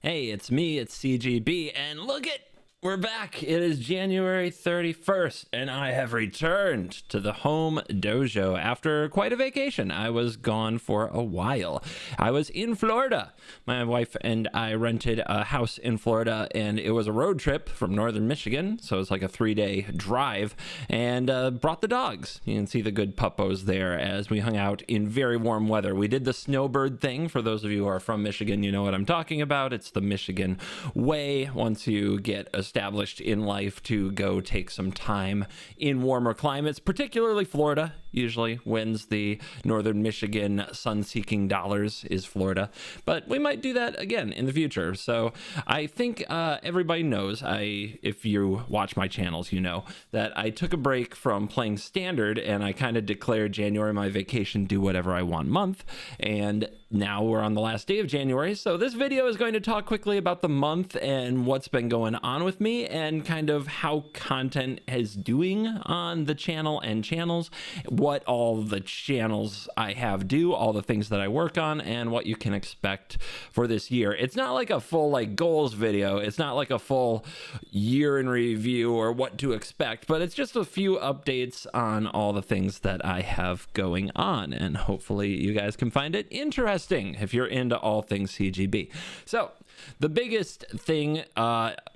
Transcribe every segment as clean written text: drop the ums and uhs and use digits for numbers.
Hey, it's me, it's CGB, and look it! We're back. It is January 31st, and I have returned to the home dojo after quite a vacation. I was gone for a while. I was in Florida. My wife and I rented a house in Florida, and it was a road trip from northern Michigan, so it's like a 3-day drive, and brought the dogs. You can see the good puppos there as we hung out in very warm weather. We did the snowbird thing. For those of you who are from Michigan, you know what I'm talking about. It's the Michigan way. Once you get established in life, to go take some time in warmer climates, particularly Florida. Usually wins the northern Michigan sun-seeking dollars is Florida, but we might do that again in the future. So I think everybody knows, if you watch my channels, you know that I took a break from playing standard, and I kind of declared January my vacation, do whatever I want month, and now we're on the last day of January. So this video is going to talk quickly about the month and what's been going on with me, and kind of how content is doing on the channel and channels, what all the channels I have do, all the things that I work on, and what you can expect for this year. It's not like a full goals video. It's not like a full year in review or what to expect, but it's just a few updates on all the things that I have going on, and hopefully you guys can find it interesting if you're into all things CGB. So the biggest thing,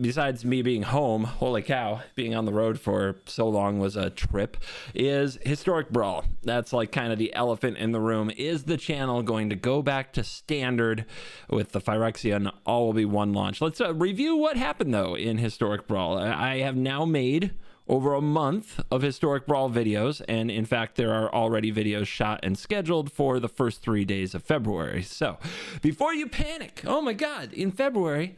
besides me being home, holy cow, being on the road for so long was a trip, is Historic Brawl. That's like kind of the elephant in the room. Is the channel going to go back to standard with the Phyrexia and all will be one launch? Let's review what happened though in Historic Brawl. I have now made over a month of Historic Brawl videos, and in fact there are already videos shot and scheduled for the first 3 days of February. So before you panic, oh my god, in February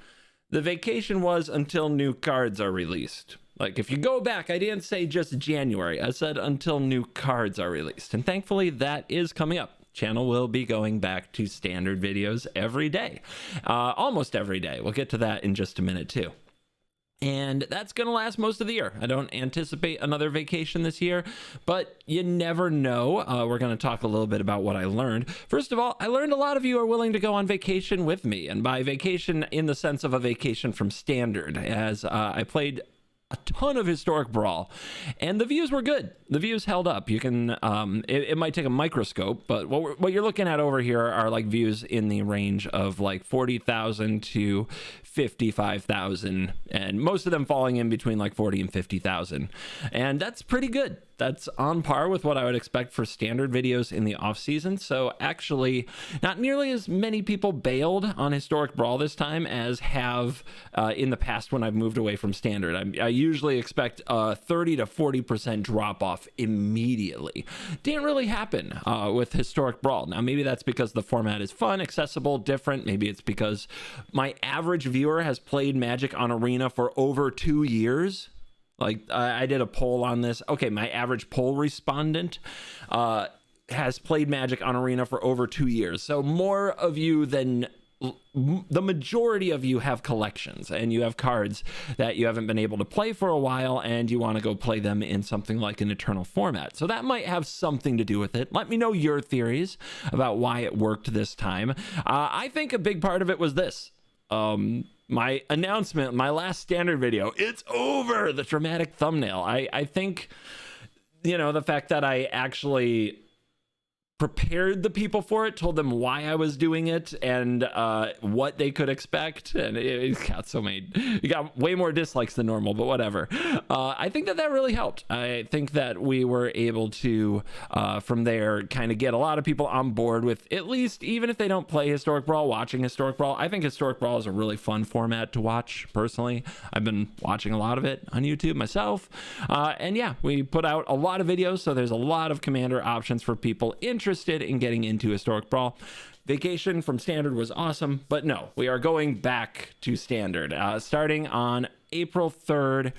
the vacation was until new cards are released. Like, if you go back, I didn't say just January, I said until new cards are released, and thankfully that is coming up. Channel will be going back to standard videos every day, almost every day. We'll get to that in just a minute too. And that's going to last most of the year. I don't anticipate another vacation this year, but you never know. We're going to talk a little bit about what I learned. First of all, I learned a lot of you are willing to go on vacation with me, and by vacation in the sense of a vacation from standard, as I played a ton of Historic Brawl, and the views were good. The views held up. You can, it might take a microscope, but what you're looking at over here are like views in the range of like 40,000 to 55,000, and most of them falling in between like 40 and 50,000, and that's pretty good. That's on par with what I would expect for standard videos in the off season. So actually not nearly as many people bailed on Historic Brawl this time as have in the past when I've moved away from standard. I usually expect a 30 to 40% drop off immediately. Didn't really happen with Historic Brawl. Now maybe that's because the format is fun, accessible, different. Maybe it's because my average viewer has played Magic on Arena for over 2 years. Like, I did a poll on this. Okay, my average poll respondent has played Magic on Arena for over 2 years. So more of you than the majority of you have collections, and you have cards that you haven't been able to play for a while, and you want to go play them in something like an Eternal format. So that might have something to do with it. Let me know your theories about why it worked this time. I think a big part of it was this. My announcement, my last standard video, it's over, the dramatic thumbnail. I think, you know, the fact that I actually prepared the people for it, told them why I was doing it, and what they could expect, and it got so many, you got way more dislikes than normal, but whatever. I think that really helped. I think that we were able to from there kind of get a lot of people on board with, at least even if they don't play Historic Brawl, watching Historic Brawl. I think Historic Brawl is a really fun format to watch personally. I've been watching a lot of it on YouTube myself, and yeah, we put out a lot of videos, so there's a lot of commander options for people interested in getting into Historic Brawl. Vacation from standard was awesome, but no, we are going back to standard starting on April 3rd.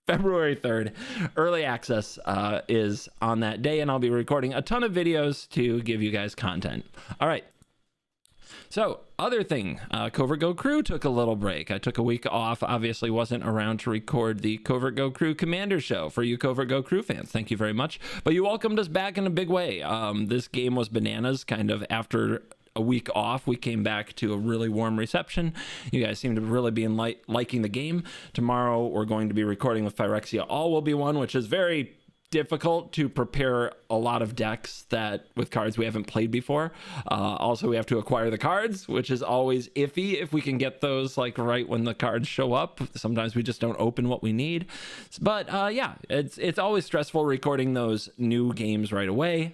February 3rd. Early access is on that day, and I'll be recording a ton of videos to give you guys content. All right. So, other thing, CovertGoCrew took a little break. I took a week off, obviously wasn't around to record the CovertGoCrew Commander Show for you CovertGoCrew fans. Thank you very much. But you welcomed us back in a big way. This game was bananas kind of after a week off. We came back to a really warm reception. You guys seem to really be liking the game. Tomorrow we're going to be recording with Phyrexia. All will be one, which is very difficult to prepare a lot of decks that with cards we haven't played before. Also, we have to acquire the cards, which is always iffy if we can get those like right when the cards show up. Sometimes we just don't open what we need. But yeah, it's always stressful recording those new games right away.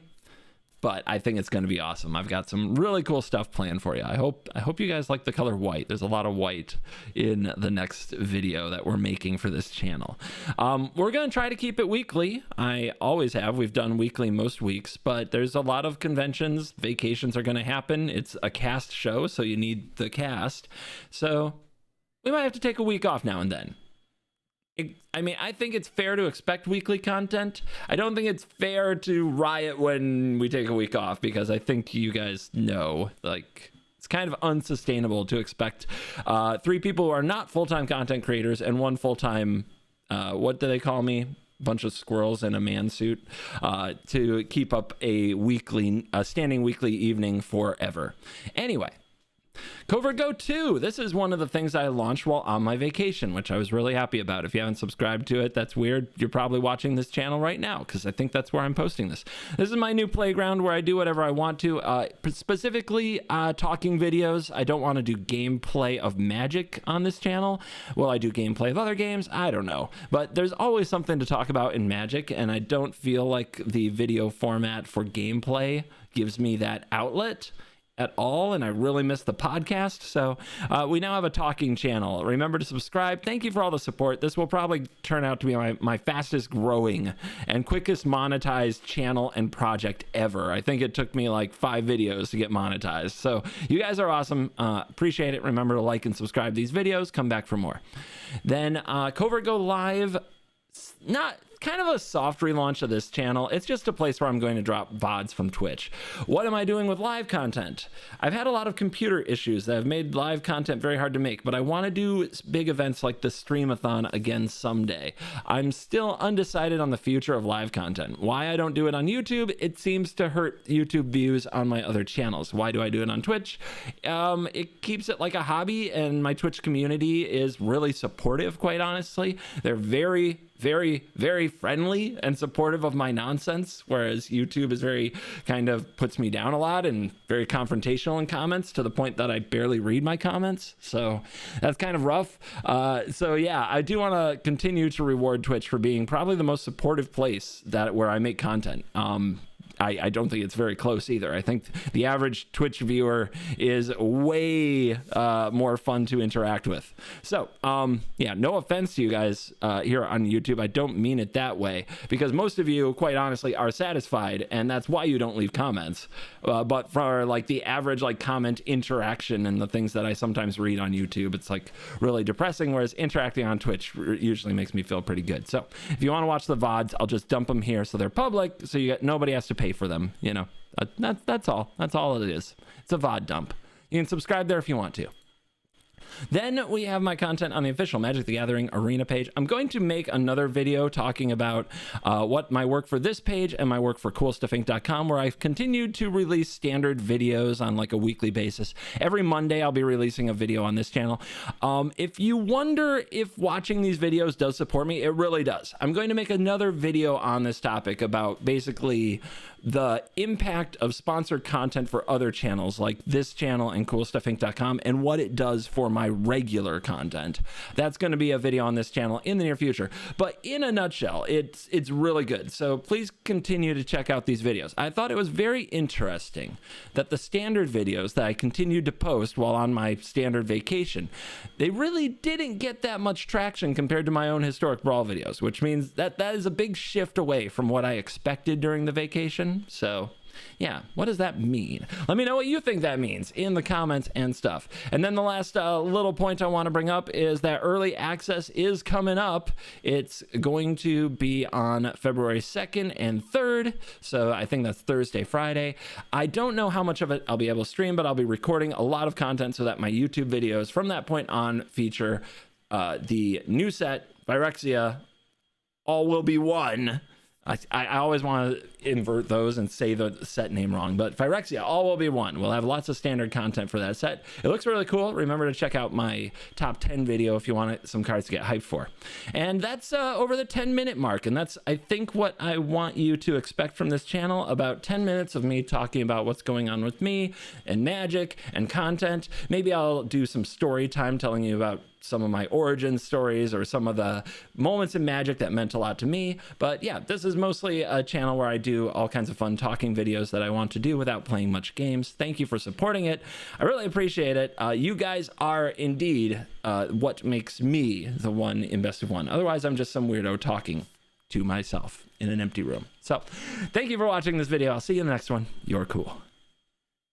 But I think it's going to be awesome. I've got some really cool stuff planned for you. I hope you guys like the color white. There's a lot of white in the next video that we're making for this channel. We're going to try to keep it weekly. I always have. We've done weekly most weeks, but there's a lot of conventions. Vacations are going to happen. It's a cast show, so you need the cast. So we might have to take a week off now and then. I mean, I think it's fair to expect weekly content. I don't think it's fair to riot when we take a week off, because I think you guys know, like, it's kind of unsustainable to expect 3 people who are not full-time content creators and 1 full-time, what do they call me? Bunch of squirrels in a man suit, to keep up a standing weekly evening forever. Anyway. CovertGoTwo. This is one of the things I launched while on my vacation, which I was really happy about. If you haven't subscribed to it, that's weird. You're probably watching this channel right now, because I think that's where I'm posting this. This is my new playground where I do whatever I want to, specifically talking videos. I don't want to do gameplay of Magic on this channel. Will I do gameplay of other games? I don't know. But there's always something to talk about in Magic, and I don't feel like the video format for gameplay gives me that outlet at all, and I really miss the podcast. So we now have a talking channel. Remember to subscribe. Thank you for all the support. This will probably turn out to be my fastest growing and quickest monetized channel and project ever. I think it took me like 5 videos to get monetized. So you guys are awesome. Appreciate it. Remember to like and subscribe these videos. Come back for more. Then CovertGo Live, not kind of a soft relaunch of this channel. It's just a place where I'm going to drop VODs from Twitch. What am I doing with live content? I've had a lot of computer issues that have made live content very hard to make, but I want to do big events like the Streamathon again someday. I'm still undecided on the future of live content. Why I don't do it on YouTube? It seems to hurt YouTube views on my other channels. Why do I do it on Twitch? It keeps it like a hobby, and my Twitch community is really supportive, quite honestly. They're very friendly and supportive of my nonsense, whereas YouTube is very kind of puts me down a lot and very confrontational in comments, to the point that I barely read my comments. So that's kind of rough. So yeah, I do want to continue to reward Twitch for being probably the most supportive place where I make content. I don't think it's very close either. I think the average Twitch viewer is way more fun to interact with. So, yeah, no offense to you guys here on YouTube. I don't mean it that way, because most of you, quite honestly, are satisfied, and that's why you don't leave comments. But for like the average like comment interaction and the things that I sometimes read on YouTube, it's like really depressing, whereas interacting on Twitch usually makes me feel pretty good. So if you want to watch the VODs, I'll just dump them here so they're public, so nobody has to pay for them, you know. That's all it is. It's a VOD dump. You can subscribe there if you want to. Then we have my content on the official Magic the Gathering arena page. I'm going to make another video talking about what my work for this page and my work for CoolStuffInc.com, where I've continued to release standard videos on like a weekly basis. Every Monday I'll be releasing a video on this channel. If you wonder if watching these videos does support me, it really does. I'm going to make another video on this topic about basically the impact of sponsored content for other channels like this channel and CoolStuffInc.com, and what it does for my regular content. That's going to be a video on this channel in the near future. But in a nutshell, it's really good. So please continue to check out these videos. I thought it was very interesting that the standard videos that I continued to post while on my standard vacation, they really didn't get that much traction compared to my own historic brawl videos, which means that is a big shift away from what I expected during the vacation. So yeah, what does that mean? Let me know what you think that means in the comments and stuff. And then the last little point I want to bring up is that early access is coming up. It's going to be on February 2nd and 3rd. So I think that's Thursday, Friday. I don't know how much of it I'll be able to stream, but I'll be recording a lot of content so that my YouTube videos from that point on feature the new set, Phyrexia, All Will Be One. I always want to invert those and say the set name wrong. But Phyrexia, all will be one. We'll have lots of standard content for that set. It looks really cool. Remember to check out my top 10 video if you want some cards to get hyped for. And that's over the 10-minute mark. And that's, I think, what I want you to expect from this channel. About 10 minutes of me talking about what's going on with me and Magic and content. Maybe I'll do some story time telling you about some of my origin stories or some of the moments in Magic that meant a lot to me. But yeah, this is mostly a channel where I do all kinds of fun talking videos that I want to do without playing much games. Thank you for supporting it. I really appreciate it. You guys are indeed what makes me the one in Best of One. Otherwise, I'm just some weirdo talking to myself in an empty room. So thank you for watching this video. I'll see you in the next one. You're cool.